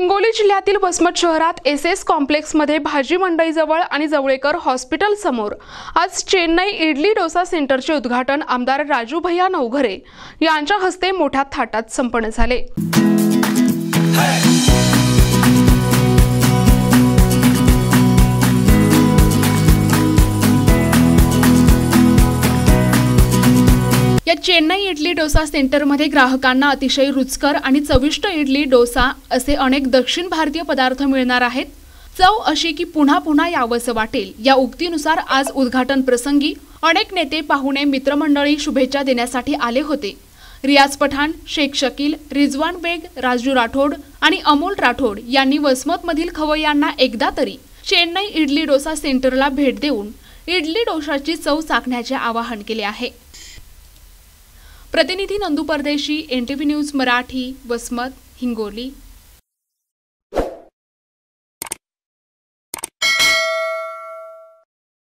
हिंगोली जिल्ह्यातील वसमत शहरात एसएस कॉम्प्लेक्समध्ये भाजी मंडईजवळ आणि जवळेकर हॉस्पिटल समोर आज चेन्नई इडली डोसा सेंटरचे उद्घाटन आमदार राजू भैया नवघरे यांच्या हस्ते मोठ्या थाटात संपन्न झाले। या चेन्नई इडली डोसा सेंटरमध्ये ग्राहकांना अतिशय रुचकर आणि चविष्ट इडली डोसा असे अनेक दक्षिण भारतीय पदार्थ मिळणार आहेत। चव अशी की पुन्हा पुन्हा यावंसं वाटेल या उक्तीनुसार आज उद्घाटन प्रसंगी अनेक नेते पाहुणे मित्रमंडळी शुभेच्छा देण्यासाठी आले होते। रियाज पठाण, शेख शकील, रिजवान बेग, राजू राठोड आणि अमोल राठोड यांनी वसमतमधील खवय्यांना एकदा तरी चेन्नई इडली डोसा सेंटरला भेट देऊन इडली डोशाची चव चाखण्याचे आवाहन केले आहे। प्रतिनिधी नंदू परदेशी, NTV न्यूज मराठी, वसमत, हिंगोली।